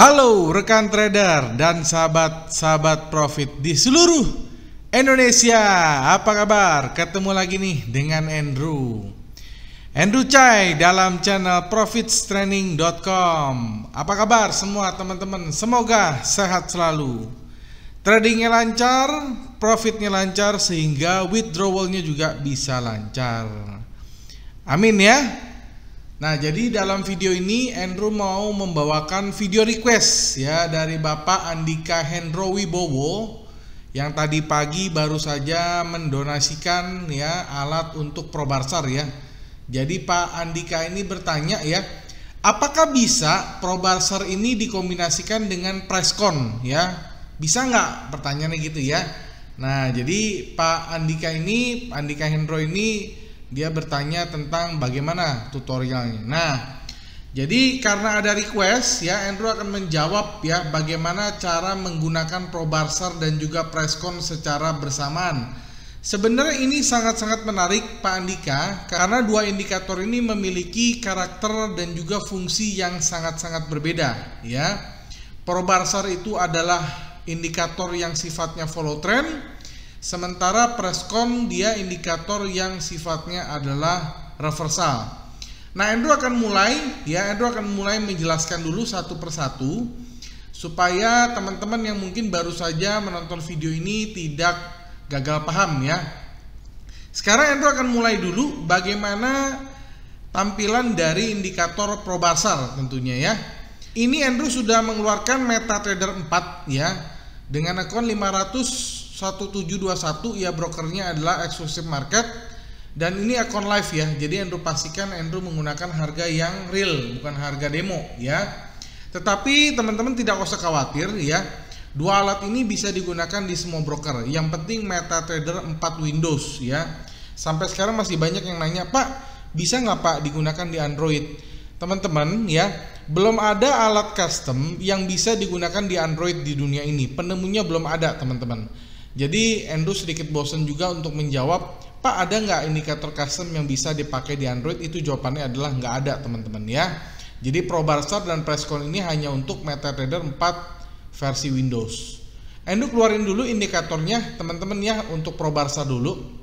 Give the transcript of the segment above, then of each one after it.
Halo rekan trader dan sahabat-sahabat profit di seluruh Indonesia. Apa kabar? Ketemu lagi nih dengan Andrew Chai dalam channel profitstraining.com. Apa kabar semua teman-teman? Semoga sehat selalu, tradingnya lancar, profitnya lancar, sehingga withdrawalnya juga bisa lancar. Amin ya. Nah, jadi dalam video ini Andrew mau membawakan video request ya dari Bapak Andika Hendro Wibowo yang tadi pagi baru saja mendonasikan ya alat untuk Probarsar ya. Jadi Pak Andika ini bertanya ya, apakah bisa Probarsar ini dikombinasikan dengan Presscon ya? Bisa nggak? Pertanyaannya gitu ya. Nah, jadi Pak Andika Hendro ini dia bertanya tentang bagaimana tutorialnya. Nah, jadi karena ada request ya, Andrew akan menjawab ya bagaimana cara menggunakan Probarsar dan juga Presscon secara bersamaan. Sebenarnya ini sangat-sangat menarik Pak Andika, karena dua indikator ini memiliki karakter dan juga fungsi yang sangat-sangat berbeda ya. Probarsar itu adalah indikator yang sifatnya follow trend, sementara Presscon dia indikator yang sifatnya adalah reversal. Nah, Andrew akan mulai menjelaskan dulu satu persatu supaya teman-teman yang mungkin baru saja menonton video ini tidak gagal paham ya. Sekarang Andrew akan mulai dulu bagaimana tampilan dari indikator Probarsar tentunya ya. Ini Andrew sudah mengeluarkan MetaTrader 4 ya dengan akun 51721 ya, brokernya adalah Exclusive Market dan ini akun live ya. Jadi Andrew pastikan Andrew menggunakan harga yang real, bukan harga demo ya. Tetapi teman-teman tidak usah khawatir ya, dua alat ini bisa digunakan di semua broker. Yang penting MetaTrader 4 Windows ya. Sampai sekarang masih banyak yang nanya, Pak bisa nggak Pak digunakan di Android? Teman-teman ya, belum ada alat custom yang bisa digunakan di Android di dunia ini. Penemunya belum ada teman-teman. Jadi Andrew sedikit bosan juga untuk menjawab, Pak ada nggak indikator custom yang bisa dipakai di Android? Itu jawabannya adalah nggak ada teman-teman ya. Jadi Probarsar dan Presscon ini hanya untuk MetaTrader 4 versi Windows. Andrew keluarin dulu indikatornya teman-teman ya untuk Probarsar dulu.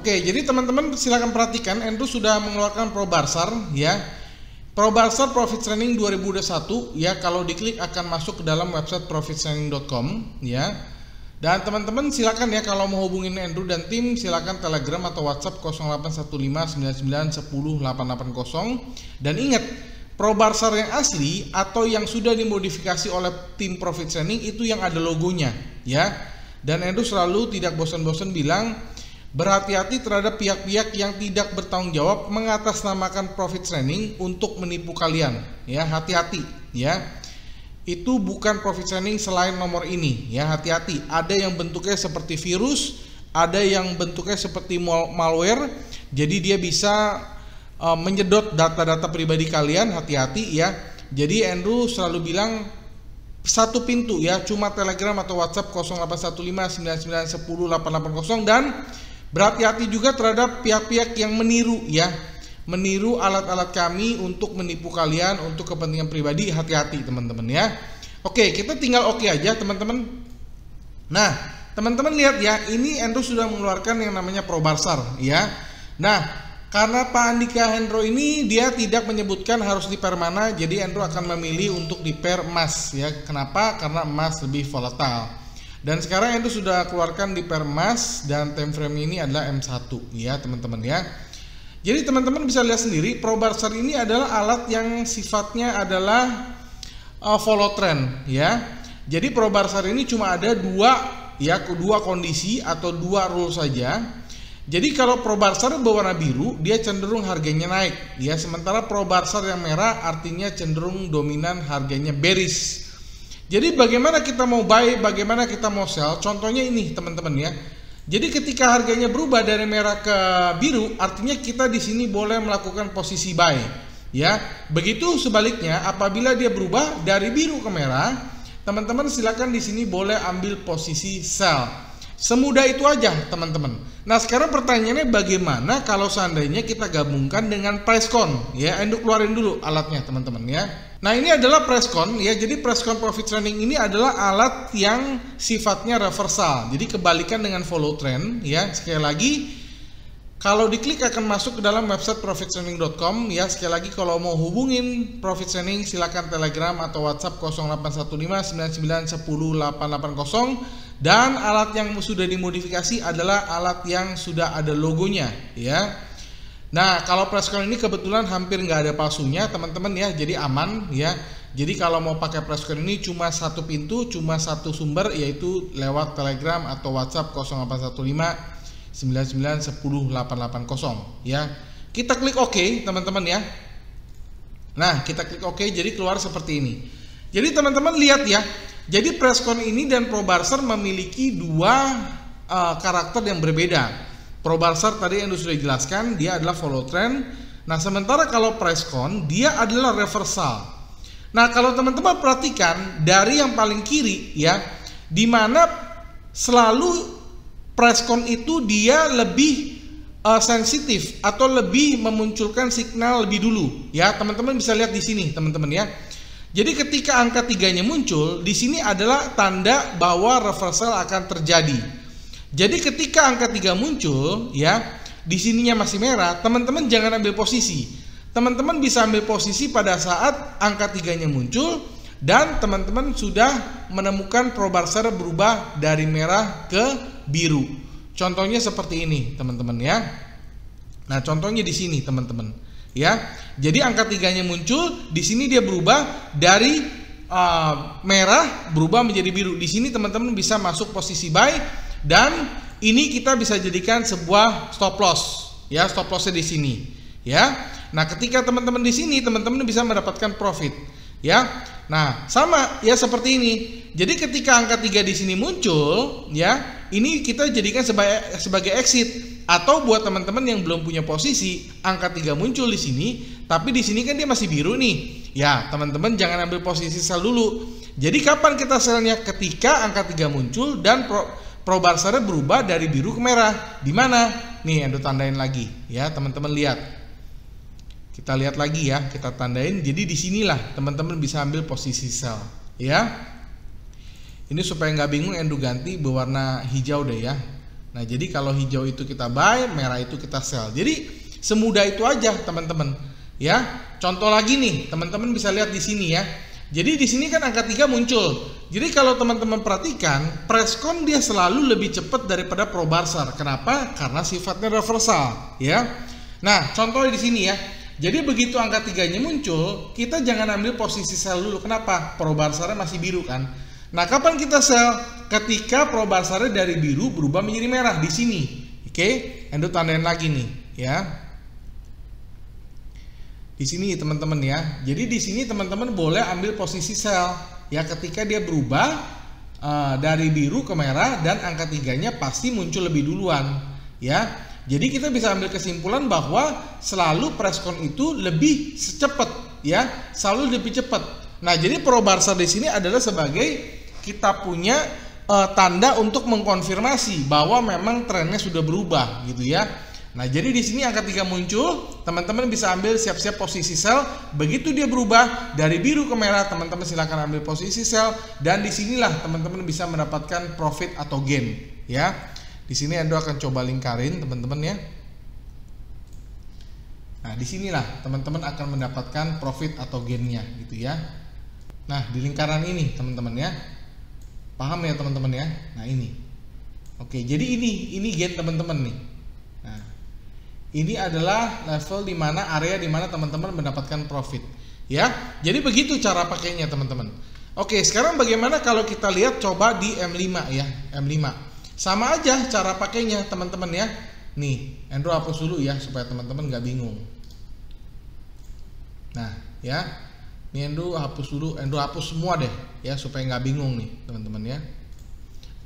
Oke, jadi teman-teman silakan perhatikan, Andrew sudah mengeluarkan Probarsar ya. Probarsar Profit Training 2021 ya, kalau diklik akan masuk ke dalam website profitstraining.com ya. Dan teman-teman silakan ya kalau mau hubungin Andrew dan tim, silakan Telegram atau WhatsApp 081599108880. Dan ingat, Probarsar yang asli atau yang sudah dimodifikasi oleh tim Profit Training itu yang ada logonya ya. Dan Andrew selalu tidak bosan-bosan bilang, berhati-hati terhadap pihak-pihak yang tidak bertanggung jawab mengatasnamakan Profit Training untuk menipu kalian ya. Hati-hati ya, itu bukan Profit Training selain nomor ini ya. Hati-hati, ada yang bentuknya seperti virus, ada yang bentuknya seperti malware, jadi dia bisa menyedot data-data pribadi kalian. Hati-hati ya. Jadi Andrew selalu bilang satu pintu ya, cuma Telegram atau WhatsApp 081599108880. Dan berhati-hati juga terhadap pihak-pihak yang meniru ya, meniru alat-alat kami untuk menipu kalian untuk kepentingan pribadi. Hati-hati teman-teman ya. Oke, kita tinggal oke aja teman-teman. Nah, teman-teman lihat ya, ini Andrew sudah mengeluarkan yang namanya Probarsar ya. Nah, karena Pak Andika Hendro ini dia tidak menyebutkan harus di pair mana, jadi Andrew akan memilih untuk di pair emas ya. Kenapa? Karena emas lebih volatile. Dan sekarang Andrew sudah keluarkan di pair emas dan time frame ini adalah M1 ya teman-teman ya. Jadi teman-teman bisa lihat sendiri, Probarsar ini adalah alat yang sifatnya adalah follow trend ya. Jadi Probarsar ini cuma ada dua kondisi atau dua rule saja. Jadi kalau Probarsar berwarna biru dia cenderung harganya naik ya, sementara Probarsar yang merah artinya cenderung dominan harganya bearish. Jadi bagaimana kita mau buy, bagaimana kita mau sell? Contohnya ini teman-teman ya. Jadi ketika harganya berubah dari merah ke biru, artinya kita di sini boleh melakukan posisi buy, ya. Begitu sebaliknya, apabila dia berubah dari biru ke merah, teman-teman silakan di sini boleh ambil posisi sell. Semudah itu aja, teman-teman. Nah, sekarang pertanyaannya bagaimana kalau seandainya kita gabungkan dengan Pricecon, ya. Endo keluarin dulu alatnya, teman-teman ya. Nah, ini adalah Pricecon ya. Jadi Pricecon Profit Trending ini adalah alat yang sifatnya reversal. Jadi kebalikan dengan follow trend ya. Sekali lagi, kalau diklik akan masuk ke dalam website profittrending.com ya. Sekali lagi, kalau mau hubungin Profit Trending silakan Telegram atau WhatsApp 081599108880. Dan alat yang sudah dimodifikasi adalah alat yang sudah ada logonya ya. Nah, kalau Pricecon ini kebetulan hampir nggak ada palsunya teman-teman ya, jadi aman ya. Jadi kalau mau pakai Pricecon ini cuma satu pintu, cuma satu sumber, yaitu lewat Telegram atau WhatsApp 081599108880 ya. Kita klik OK teman-teman ya. Nah, kita klik OK, jadi keluar seperti ini. Jadi teman-teman lihat ya. Jadi Pricecon ini dan ProBarser memiliki dua karakter yang berbeda. ProBarser tadi yang sudah dijelaskan, dia adalah follow trend. Nah, sementara kalau Pricecon dia adalah reversal. Nah, kalau teman-teman perhatikan dari yang paling kiri ya, di mana selalu Pricecon itu dia lebih sensitif atau lebih memunculkan signal lebih dulu ya. Teman-teman bisa lihat di sini, teman-teman ya. Jadi ketika angka 3-nya muncul, di sini adalah tanda bahwa reversal akan terjadi. Jadi ketika angka 3 muncul ya, di sininya masih merah, teman-teman jangan ambil posisi. Teman-teman bisa ambil posisi pada saat angka 3-nya muncul dan teman-teman sudah menemukan ProBarser berubah dari merah ke biru. Contohnya seperti ini, teman-teman ya. Nah, contohnya di sini, teman-teman. Ya. Jadi angka 3-nya muncul, di sini dia berubah dari merah berubah menjadi biru. Di sini teman-teman bisa masuk posisi buy. Dan ini kita bisa jadikan sebuah stop loss ya, stop lossnya di sini ya. Nah, ketika teman-teman di sini, teman-teman bisa mendapatkan profit ya. Nah, sama ya seperti ini. Jadi ketika angka 3 di sini muncul ya, ini kita jadikan sebagai exit. Atau buat teman-teman yang belum punya posisi, angka 3 muncul di sini, tapi di sini kan dia masih biru nih. Ya, teman-teman jangan ambil posisi sell dulu. Jadi kapan kita sellnya? Ketika angka 3 muncul dan ProBarser berubah dari biru ke merah. Di mana? Nih, Endo tandain lagi ya, teman-teman lihat. Kita lihat lagi ya, kita tandain. Jadi disinilah teman-teman bisa ambil posisi sell ya. Ini supaya nggak bingung, Endo ganti berwarna hijau deh ya. Nah, jadi kalau hijau itu kita buy, merah itu kita sell. Jadi semudah itu aja teman-teman ya. Contoh lagi nih, teman-teman bisa lihat di sini ya. Jadi di sini kan angka 3 muncul. Jadi kalau teman-teman perhatikan, Pricecon dia selalu lebih cepat daripada ProBarser. Kenapa? Karena sifatnya reversal ya. Nah, contohnya di sini ya. Jadi begitu angka 3-nya muncul, kita jangan ambil posisi sell dulu. Kenapa? ProBarser masih biru kan. Nah, kapan kita sell? Ketika ProBarser dari biru berubah menjadi merah di sini. Oke, Endo tandain lagi nih ya. Di sini teman-teman ya. Jadi di sini teman-teman boleh ambil posisi sell ya ketika dia berubah dari biru ke merah dan angka 3-nya pasti muncul lebih duluan ya. Jadi kita bisa ambil kesimpulan bahwa selalu Pricecon itu lebih cepat ya, selalu lebih cepat. Nah, jadi ProBarser di sini adalah sebagai kita punya tanda untuk mengkonfirmasi bahwa memang trennya sudah berubah gitu ya. Nah, jadi di sini angka 3 muncul, teman-teman bisa ambil siap-siap posisi sell. Begitu dia berubah dari biru ke merah, teman-teman silakan ambil posisi sell dan disinilah teman-teman bisa mendapatkan profit atau gain ya. Di sini Endo akan coba lingkarin teman-teman ya. Nah, disinilah teman-teman akan mendapatkan profit atau gainnya gitu ya. Nah, di lingkaran ini teman-teman ya. Paham ya teman-teman ya? Nah, ini. Oke, jadi ini gain teman-teman nih. Nah, ini adalah level di mana area di mana teman-teman mendapatkan profit ya. Jadi begitu cara pakainya teman-teman. Oke, sekarang bagaimana kalau kita lihat coba di M5 ya, M5. Sama aja cara pakainya teman-teman ya. Nih, Endo hapus dulu ya supaya teman-teman nggak bingung. Nah, ya. Ini Andrew hapus dulu, Andrew hapus semua deh ya supaya nggak bingung nih teman-teman ya.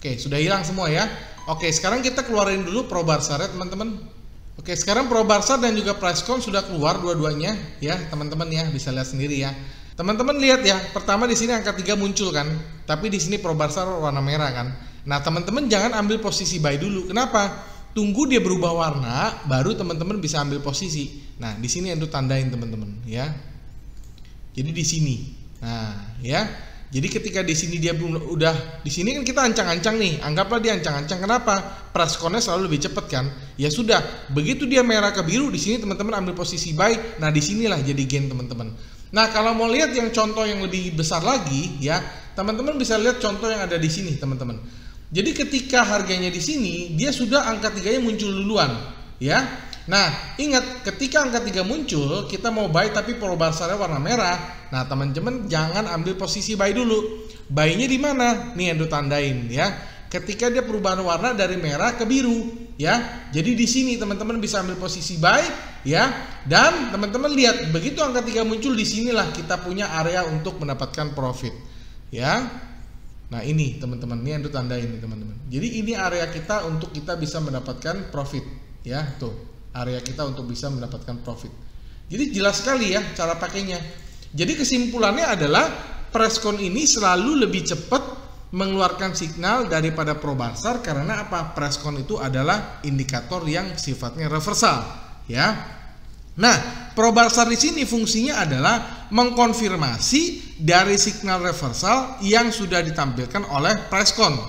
Oke, sudah hilang semua ya. Oke, sekarang kita keluarin dulu Pro Barsar ya teman-teman. Oke, sekarang Pro Barsar dan juga Pricecon sudah keluar dua-duanya ya teman-teman ya, bisa lihat sendiri ya. Teman-teman lihat ya, pertama di sini angka 3 muncul kan, tapi di sini Pro Barsar warna merah kan. Nah teman-teman jangan ambil posisi buy dulu. Kenapa? Tunggu dia berubah warna, baru teman-teman bisa ambil posisi. Nah di sini Andrew tandain teman-teman ya. Jadi di sini, nah ya. Jadi ketika di sini dia udah di sini kan kita ancang-ancang nih, anggaplah dia ancang-ancang. Kenapa? Pricecon-nya selalu lebih cepat kan? Ya sudah, begitu dia merah ke biru di sini teman-teman ambil posisi buy. Nah disinilah jadi gain teman-teman. Nah kalau mau lihat yang contoh yang lebih besar lagi ya, teman-teman bisa lihat contoh yang ada di sini teman-teman. Jadi ketika harganya di sini dia sudah angka 3-nya muncul duluan ya. Nah ingat ketika angka 3 muncul kita mau buy tapi Pro Barsarnya warna merah. Nah teman-teman jangan ambil posisi buy dulu. Buy-nya di mana? Nih Andrew tandain ya. Ketika dia perubahan warna dari merah ke biru ya. Jadi di sini teman-teman bisa ambil posisi buy ya. Dan teman-teman lihat begitu angka 3 muncul di sinilah kita punya area untuk mendapatkan profit ya. Nah ini teman-teman, ini Andrew tandain nih teman-teman. Jadi ini area kita untuk kita bisa mendapatkan profit ya. Tuh area kita untuk bisa mendapatkan profit. Jadi jelas sekali ya cara pakainya. Jadi kesimpulannya adalah Pricecon ini selalu lebih cepat mengeluarkan signal daripada Pro Barsar. Karena apa? Pricecon itu adalah indikator yang sifatnya reversal ya. Nah Pro Barsar di sini fungsinya adalah mengkonfirmasi dari signal reversal yang sudah ditampilkan oleh Pricecon.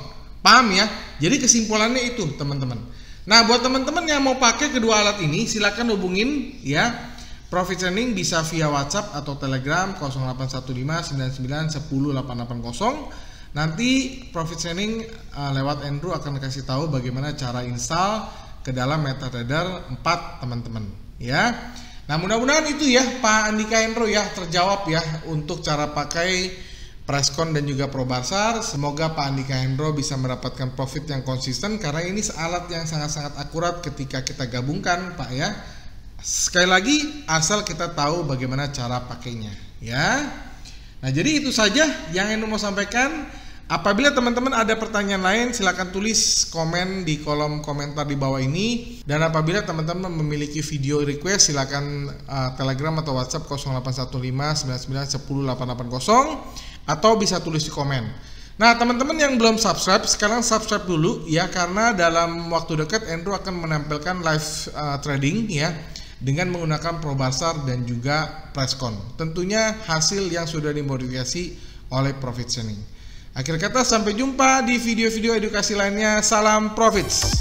Paham ya? Jadi kesimpulannya itu teman-teman. Nah buat teman-teman yang mau pakai kedua alat ini silakan hubungin ya Profit Training bisa via WhatsApp atau Telegram 081599108880. Nanti Profit Training lewat Andrew akan kasih tahu bagaimana cara install ke dalam MetaTrader 4 teman-teman ya. Nah mudah-mudahan itu ya Pak Andika Hendro ya terjawab ya untuk cara pakai Pricecon dan juga Pro Barsar. Semoga Pak Andika Hendro bisa mendapatkan profit yang konsisten karena ini alat yang sangat-sangat akurat ketika kita gabungkan Pak ya. Sekali lagi asal kita tahu bagaimana cara pakainya ya. Nah jadi itu saja yang Hendro mau sampaikan. Apabila teman-teman ada pertanyaan lain silahkan tulis komen di kolom komentar di bawah ini. Dan apabila teman-teman memiliki video request silahkan Telegram atau WhatsApp 081599108880 atau bisa tulis di komen. Nah teman-teman yang belum subscribe sekarang subscribe dulu ya, karena dalam waktu dekat Andrew akan menampilkan live trading ya dengan menggunakan Pro Barsar dan juga Pricecon. Tentunya hasil yang sudah dimodifikasi oleh Profit Training. Akhir kata sampai jumpa di video-video edukasi lainnya. Salam profits.